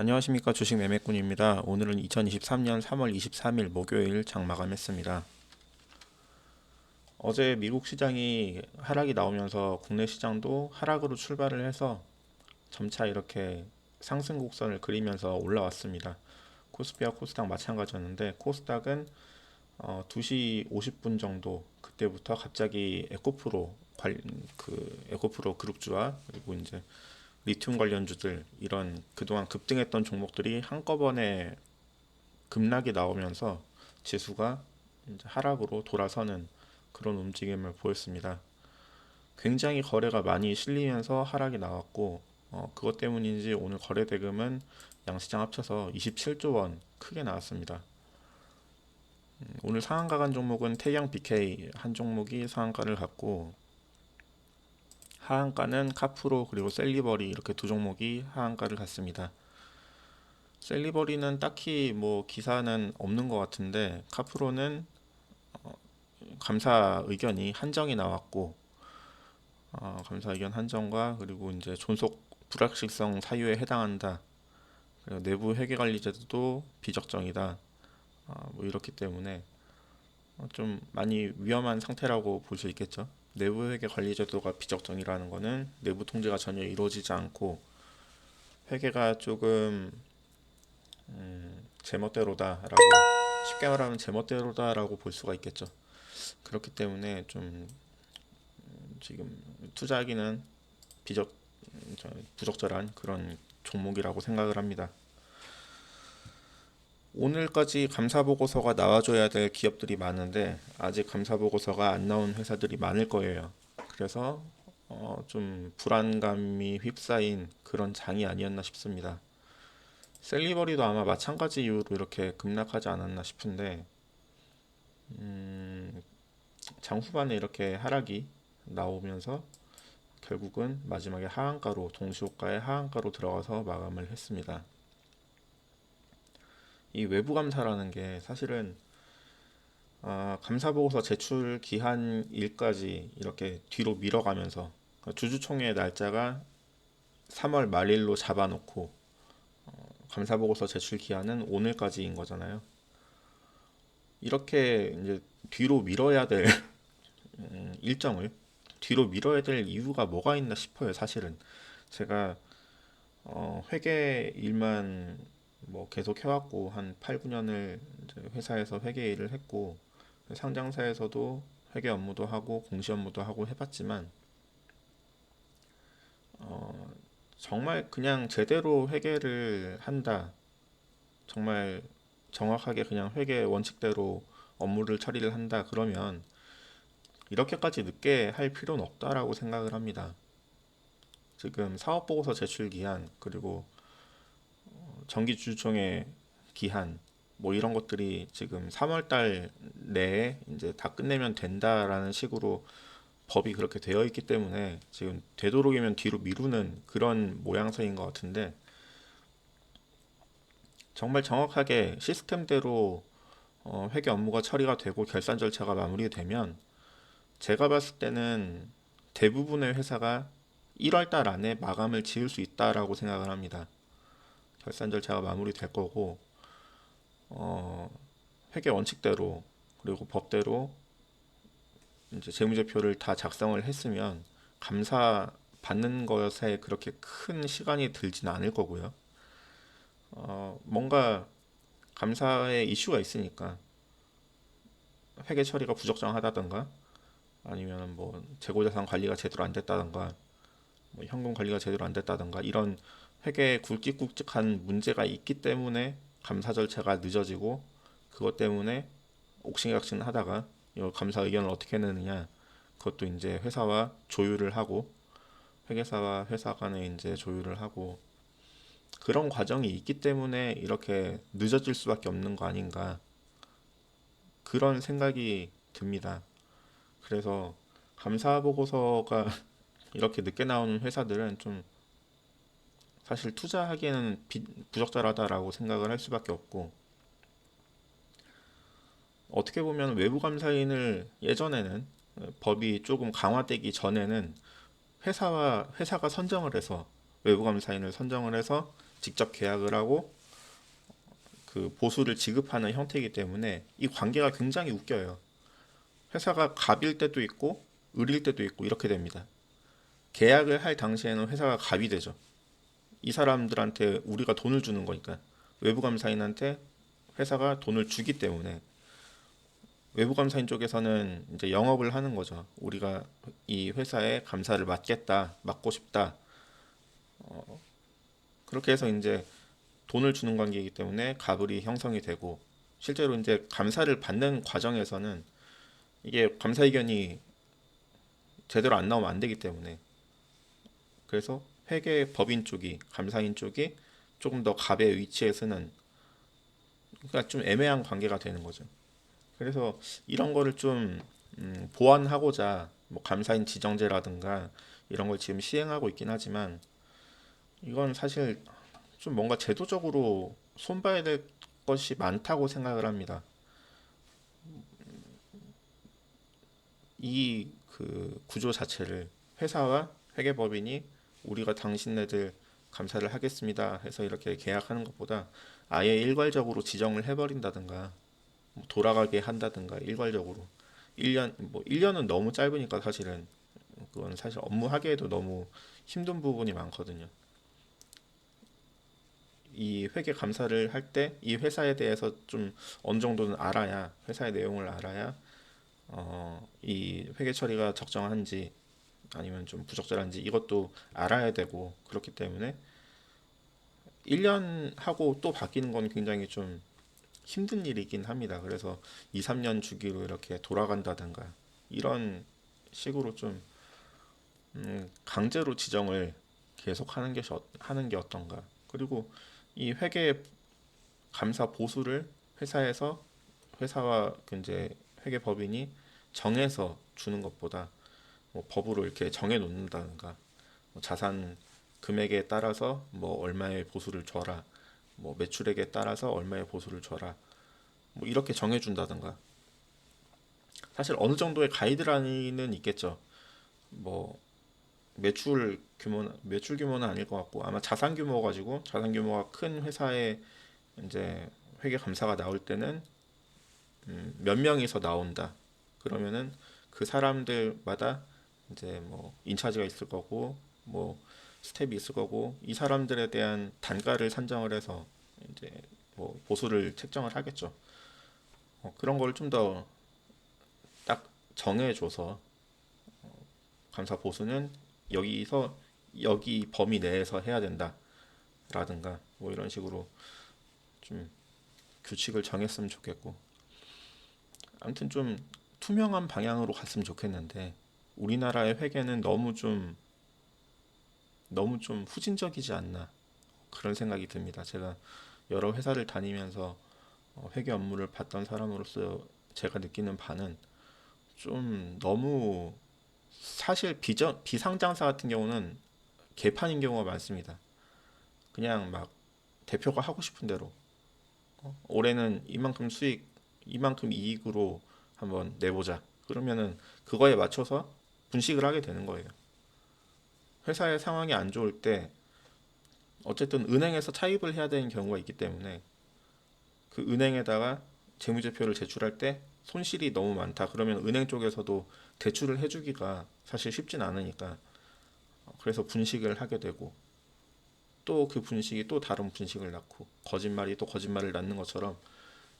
안녕하십니까. 주식 매매꾼입니다. 오늘은 2023년 3월 23일 목요일 장 마감했습니다. 어제 미국 시장이 하락이 나오면서 국내 시장도 하락으로 출발을 해서 점차 이렇게 상승 곡선을 그리면서 올라왔습니다. 코스피와 코스닥 마찬가지였는데 코스닥은 2시 50분 정도 그때부터 갑자기 에코프로 그룹주와 그리고 이제 리튬 관련주들 이런 그동안 급등했던 종목들이 한꺼번에 급락이 나오면서 지수가 이제 하락으로 돌아서는 그런 움직임을 보였습니다. 굉장히 거래가 많이 실리면서 하락이 나왔고 그것 때문인지 오늘 거래 대금은 양시장 합쳐서 27조 원 크게 나왔습니다. 오늘 상한가 간 종목은 태양 BK 한 종목이 상한가를 갔고 하한가는 카프로 그리고 셀리버리 이렇게 두 종목이 하한가를 갔습니다. 셀리버리는 딱히 뭐 기사는 없는 것 같은데 카프로는 감사 의견이 한정이 나왔고 감사 의견 한정과 그리고 이제 존속 불확실성 사유에 해당한다. 그리고 내부 회계 관리 제도도 비적정이다. 뭐 이렇기 때문에 좀 많이 위험한 상태라고 볼 수 있겠죠. 내부 회계 관리 제도가 비적정이라는 거는 내부 통제가 전혀 이루어지지 않고 회계가 조금 제멋대로다라고 쉽게 말하면 제멋대로다라고 볼 수가 있겠죠. 그렇기 때문에 좀 지금 투자하기는 비적 부적절한 그런 종목이라고 생각을 합니다. 오늘까지 감사 보고서가 나와줘야 될 기업들이 많은데 아직 감사 보고서가 안 나온 회사들이 많을 거예요. 그래서 좀 불안감이 휩싸인 그런 장이 아니었나 싶습니다. 셀리버리도 아마 마찬가지 이유로 이렇게 급락하지 않았나 싶은데 장 후반에 이렇게 하락이 나오면서 결국은 마지막에 하한가로 동시호가의 하한가로 들어가서 마감을 했습니다. 이 외부 감사라는 게 사실은 감사보고서 제출 기한일까지 이렇게 뒤로 밀어가면서 그러니까 주주총회 날짜가 3월 말일로 잡아놓고 감사보고서 제출 기한은 오늘까지인 거잖아요. 이렇게 이제 뒤로 밀어야 될 일정을 뒤로 밀어야 될 이유가 뭐가 있나 싶어요. 사실은 제가 회계 일만 뭐 계속 해왔고 한 8, 9년을 회사에서 회계 일을 했고 상장사에서도 회계 업무도 하고 공시 업무도 하고 해봤지만 정말 그냥 제대로 회계를 한다. 정말 정확하게 그냥 회계 원칙대로 업무를 처리를 한다. 그러면 이렇게까지 늦게 할 필요는 없다라고 생각을 합니다. 지금 사업보고서 제출 기한 그리고 정기주주총회 기한 뭐 이런 것들이 지금 3월 달 내에 이제 다 끝내면 된다라는 식으로 법이 그렇게 되어 있기 때문에 지금 되도록이면 뒤로 미루는 그런 모양새인 것 같은데 정말 정확하게 시스템대로 회계 업무가 처리가 되고 결산 절차가 마무리되면 제가 봤을 때는 대부분의 회사가 1월 달 안에 마감을 지을 수 있다라고 생각을 합니다. 결산 절차가 마무리될 거고 회계 원칙대로 그리고 법대로 이제 재무제표를 다 작성을 했으면 감사 받는 것에 그렇게 큰 시간이 들지는 않을 거고요. 뭔가 감사에 이슈가 있으니까 회계 처리가 부적정하다던가 아니면 뭐 재고자산 관리가 제대로 안 됐다던가 뭐 현금 관리가 제대로 안 됐다던가 이런 회계에 굵직굵직한 문제가 있기 때문에 감사 절차가 늦어지고 그것 때문에 옥신각신 하다가 이 감사 의견을 어떻게 내느냐 그것도 이제 회사와 조율을 하고 회계사와 회사 간에 이제 조율을 하고 그런 과정이 있기 때문에 이렇게 늦어질 수밖에 없는 거 아닌가 그런 생각이 듭니다. 그래서 감사 보고서가 이렇게 늦게 나오는 회사들은 좀 사실 투자하기에는 부적절하다라고 생각을 할 수밖에 없고 어떻게 보면 외부 감사인을 예전에는 법이 조금 강화되기 전에는 회사가 선정을 해서 외부 감사인을 선정을 해서 직접 계약을 하고 그 보수를 지급하는 형태이기 때문에 이 관계가 굉장히 웃겨요. 회사가 갑일 때도 있고 을일 때도 있고 이렇게 됩니다. 계약을 할 당시에는 회사가 갑이 되죠. 이 사람들한테 우리가 돈을 주는 거니까 외부 감사인한테 회사가 돈을 주기 때문에 외부 감사인 쪽에서는 이제 영업을 하는 거죠. 우리가 이 회사에 감사를 맡겠다, 맡고 싶다. 그렇게 해서 이제 돈을 주는 관계이기 때문에 갑을이 형성이 되고 실제로 이제 감사를 받는 과정에서는 이게 감사 의견이 제대로 안 나오면 안 되기 때문에 그래서 회계 법인 쪽이 감사인 쪽이 조금 더 갑의 위치에 서는 그러니까 좀 애매한 관계가 되는 거죠. 그래서 이런 거를 좀 보완하고자 뭐 감사인 지정제라든가 이런 걸 지금 시행하고 있긴 하지만 이건 사실 좀 뭔가 제도적으로 손봐야 될 것이 많다고 생각을 합니다. 이 그 구조 자체를 회사와 회계법인이 우리가 당신네들 감사를 하겠습니다 해서 이렇게 계약하는 것보다 아예 일괄적으로 지정을 해버린다든가 뭐 돌아가게 한다든가 일괄적으로 1년 뭐 1년은 너무 짧으니까 사실은 그건 사실 업무하기에도 너무 힘든 부분이 많거든요. 이 회계 감사를 할 때 이 회사에 대해서 좀 어느 정도는 알아야 회사의 내용을 알아야 이 회계 처리가 적정한지 아니면 좀 부적절한지 이것도 알아야 되고 그렇기 때문에 1년 하고 또 바뀌는 건 굉장히 좀 힘든 일이긴 합니다. 그래서 2, 3년 주기로 이렇게 돌아간다든가 이런 식으로 좀 강제로 지정을 계속 하는 게 어떤가. 그리고 이 회계 감사 보수를 회사에서 회사와 그 이제 회계 법인이 정해서 주는 것보다 뭐 법으로 이렇게 정해 놓는다든가 뭐 자산 금액에 따라서 뭐 얼마의 보수를 줘라 뭐 매출액에 따라서 얼마의 보수를 줘라 뭐 이렇게 정해준다든가 사실 어느 정도의 가이드라인은 있겠죠. 뭐 매출 규모는 아닐 것 같고 아마 자산 규모 가지고 자산 규모가 큰 회사에 이제 회계 감사가 나올 때는 몇 명이서 나온다. 그러면은 그 사람들마다 이제 뭐 인차지가 있을 거고 뭐 스텝이 있을 거고 이 사람들에 대한 단가를 산정을 해서 이제 뭐 보수를 책정을 하겠죠. 그런 걸 좀 더 딱 정해줘서 감사 보수는 여기서 여기 범위 내에서 해야 된다라든가 뭐 이런 식으로 좀 규칙을 정했으면 좋겠고 아무튼 좀 투명한 방향으로 갔으면 좋겠는데 우리나라의 회계는 너무 좀 후진적이지 않나 그런 생각이 듭니다. 제가 여러 회사를 다니면서 회계 업무를 봤던 사람으로서 제가 느끼는 바는 좀 너무 사실 비상장사 같은 경우는 개판인 경우가 많습니다. 그냥 막 대표가 하고 싶은 대로 올해는 이만큼 수익, 이만큼 이익으로 한번 내보자. 그러면은 그거에 맞춰서 분식을 하게 되는 거예요. 회사의 상황이 안 좋을 때 어쨌든 은행에서 차입을 해야 되는 경우가 있기 때문에 그 은행에다가 재무제표를 제출할 때 손실이 너무 많다. 그러면 은행 쪽에서도 대출을 해주기가 사실 쉽진 않으니까 그래서 분식을 하게 되고 또 그 분식이 또 다른 분식을 낳고 거짓말이 또 거짓말을 낳는 것처럼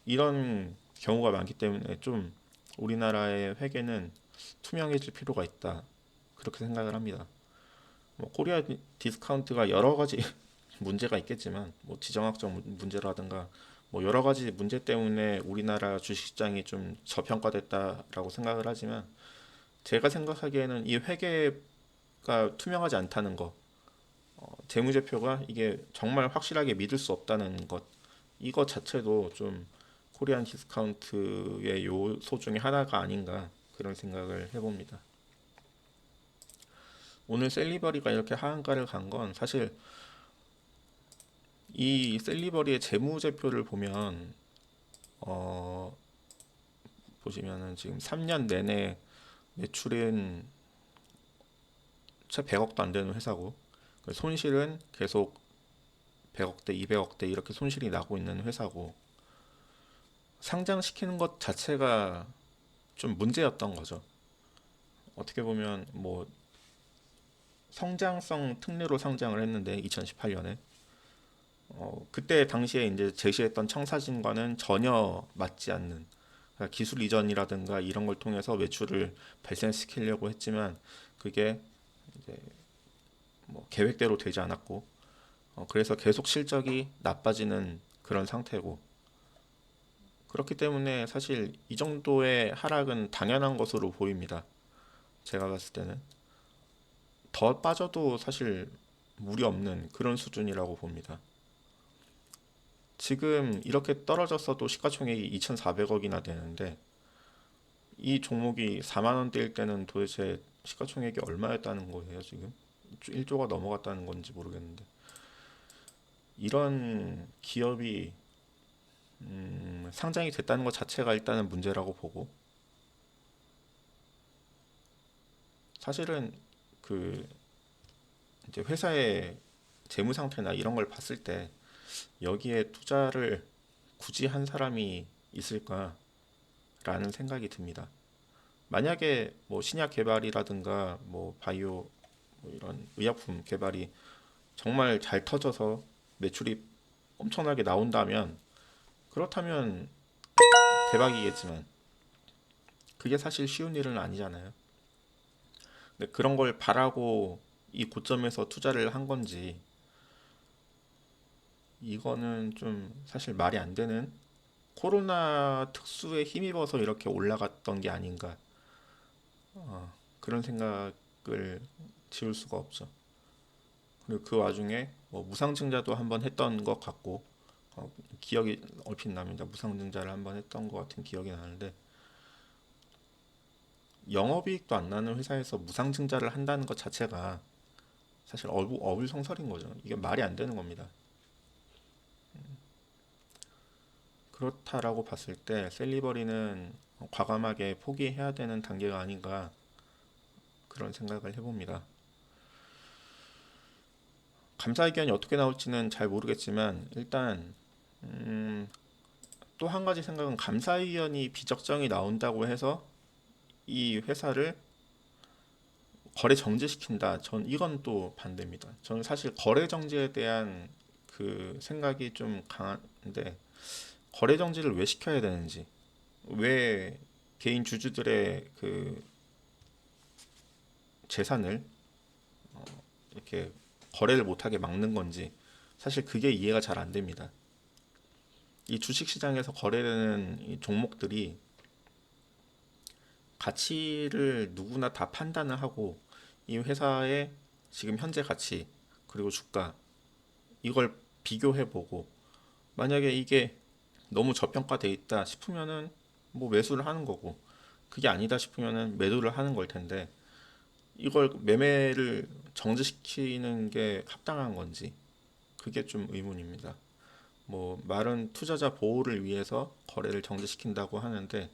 이런 경우가 많기 때문에 좀 우리나라의 회계는 투명해질 필요가 있다. 그렇게 생각을 합니다. 뭐 코리아 디스카운트가 여러 가지 문제가 있겠지만 뭐 지정학적 문제라든가 뭐 여러 가지 문제 때문에 우리나라 주식시장이 좀 저평가됐다라고 생각을 하지만 제가 생각하기에는 이 회계가 투명하지 않다는 거, 재무제표가 이게 정말 확실하게 믿을 수 없다는 것, 이거 자체도 좀 코리안 디스카운트의 요소 중에 하나가 아닌가 그런 생각을 해봅니다. 오늘 셀리버리가 이렇게 하한가를 간 건 사실 이 셀리버리의 재무제표를 보면 어, 보시면은 지금 3년 내내 매출은 채 100억도 안 되는 회사고 그 손실은 계속 100억대, 200억대 이렇게 손실이 나고 있는 회사고 상장시키는 것 자체가 좀 문제였던 거죠. 어떻게 보면 뭐 성장성 특례로 상장을 했는데 2018년에 그때 당시에 이제 제시했던 청사진과는 전혀 맞지 않는 그러니까 기술 이전이라든가 이런 걸 통해서 매출을 발생시키려고 했지만 그게 이제 뭐 계획대로 되지 않았고 그래서 계속 실적이 나빠지는 그런 상태고 그렇기 때문에 사실 이 정도의 하락은 당연한 것으로 보입니다. 제가 봤을 때는 더 빠져도 사실 무리 없는 그런 수준이라고 봅니다. 지금 이렇게 떨어졌어도 시가총액이 2,400억이나 되는데 이 종목이 4만 원대일 때는 도대체 시가총액이 얼마였다는 거예요, 지금? 1조가 넘어갔다는 건지 모르겠는데. 이런 기업이 상장이 됐다는 것 자체가 일단은 문제라고 보고 사실은 그 이제 회사의 재무 상태나 이런 걸 봤을 때 여기에 투자를 굳이 한 사람이 있을까라는 생각이 듭니다. 만약에 뭐 신약 개발이라든가 뭐 바이오 뭐 이런 의약품 개발이 정말 잘 터져서 매출이 엄청나게 나온다면 그렇다면 대박이겠지만 그게 사실 쉬운 일은 아니잖아요. 근데 그런 걸 바라고 이 고점에서 투자를 한 건지 이거는 좀 사실 말이 안 되는 코로나 특수에 힘입어서 이렇게 올라갔던 게 아닌가 그런 생각을 지울 수가 없죠. 그리고 그 와중에 뭐 무상증자도 한번 했던 것 같고 기억이 얼핏 납니다. 무상증자를 한번 했던 것 같은 기억이 나는데 영업이익도 안 나는 회사에서 무상증자를 한다는 것 자체가 사실 어불성설인 거죠. 이게 말이 안 되는 겁니다. 그렇다라고 봤을 때 셀리버리는 과감하게 포기해야 되는 단계가 아닌가 그런 생각을 해봅니다. 감사 의견이 어떻게 나올지는 잘 모르겠지만 일단 또 한 가지 생각은 감사 의견이 비적정이 나온다고 해서 이 회사를 거래 정지시킨다. 전 이건 또 반대입니다. 저는 사실 거래 정지에 대한 그 생각이 좀 강한데 거래 정지를 왜 시켜야 되는지, 왜 개인 주주들의 그 재산을 이렇게 거래를 못하게 막는 건지 사실 그게 이해가 잘 안 됩니다. 이 주식시장에서 거래되는 이 종목들이 가치를 누구나 다 판단을 하고 이 회사의 지금 현재 가치 그리고 주가 이걸 비교해보고 만약에 이게 너무 저평가돼 있다 싶으면은 뭐 매수를 하는 거고 그게 아니다 싶으면은 매도를 하는 걸 텐데 이걸 매매를 정지시키는 게 합당한 건지 그게 좀 의문입니다. 뭐 말은 투자자 보호를 위해서 거래를 정지시킨다고 하는데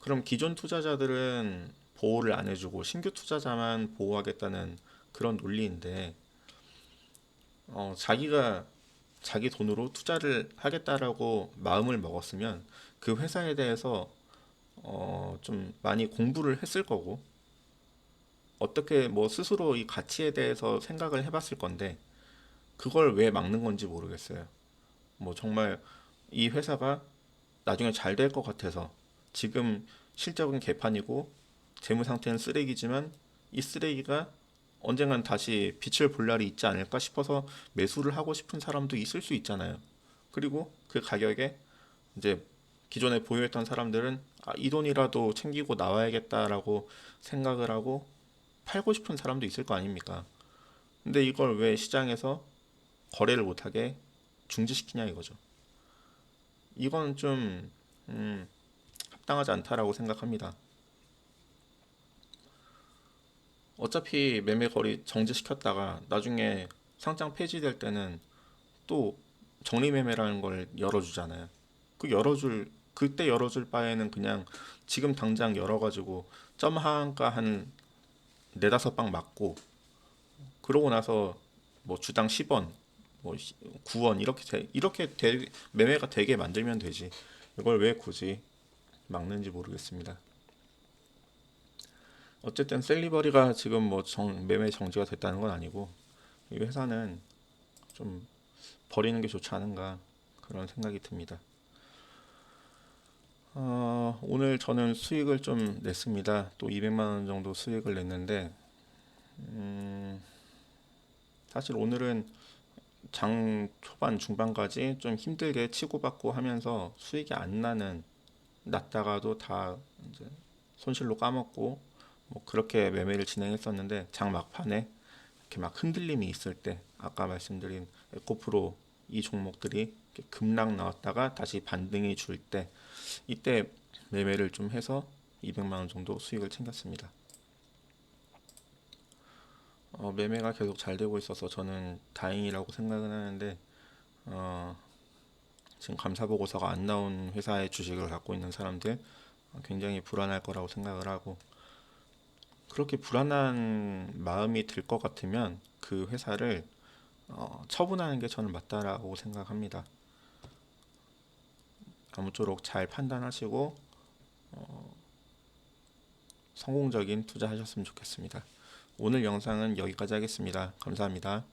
그럼 기존 투자자들은 보호를 안 해주고 신규 투자자만 보호하겠다는 그런 논리인데 자기가 자기 돈으로 투자를 하겠다라고 마음을 먹었으면 그 회사에 대해서 좀 많이 공부를 했을 거고 어떻게 뭐 스스로 이 가치에 대해서 생각을 해봤을 건데 그걸 왜 막는 건지 모르겠어요. 뭐 정말 이 회사가 나중에 잘 될 것 같아서 지금 실적은 개판이고 재무 상태는 쓰레기지만 이 쓰레기가 언젠간 다시 빛을 볼 날이 있지 않을까 싶어서 매수를 하고 싶은 사람도 있을 수 있잖아요. 그리고 그 가격에 이제 기존에 보유했던 사람들은 이 돈이라도 챙기고 나와야겠다라고 생각을 하고 팔고 싶은 사람도 있을 거 아닙니까? 근데 이걸 왜 시장에서 거래를 못하게 중지시키냐 이거죠. 이건 좀 합당하지 않다라고 생각합니다. 어차피 매매 거리 정지시켰다가 나중에 상장 폐지될 때는 또 정리 매매라는 걸 열어주잖아요. 그때 열어줄 바에는 그냥 지금 당장 열어가지고 점 하한가 한 네다섯 방 맞고 그러고 나서 뭐 주당 10원 뭐 9원 매매가 되게 만들면 되지. 이걸 왜 굳이 막는지 모르겠습니다. 어쨌든 셀리버리가 지금 뭐 매매 정지가 됐다는 건 아니고 이 회사는 좀 버리는 게 좋지 않은가 그런 생각이 듭니다. 오늘 저는 수익을 좀 냈습니다. 또 200만 원 정도 수익을 냈는데 사실 오늘은 장 초반 중반까지 좀 힘들게 치고받고 하면서 수익이 안 나는 났다가도 다 이제 손실로 까먹고 뭐 그렇게 매매를 진행했었는데 장 막판에 이렇게 막 흔들림이 있을 때 아까 말씀드린 에코프로 이 종목들이 이렇게 급락 나왔다가 다시 반등이 줄 때 이때 매매를 좀 해서 200만 원 정도 수익을 챙겼습니다. 매매가 계속 잘 되고 있어서 저는 다행이라고 생각은 하는데 어, 지금 감사 보고서가 안 나온 회사의 주식을 갖고 있는 사람들 굉장히 불안할 거라고 생각을 하고 그렇게 불안한 마음이 들 것 같으면 그 회사를 처분하는 게 저는 맞다라고 생각합니다. 아무쪼록 잘 판단하시고 성공적인 투자하셨으면 좋겠습니다. 오늘 영상은 여기까지 하겠습니다. 감사합니다.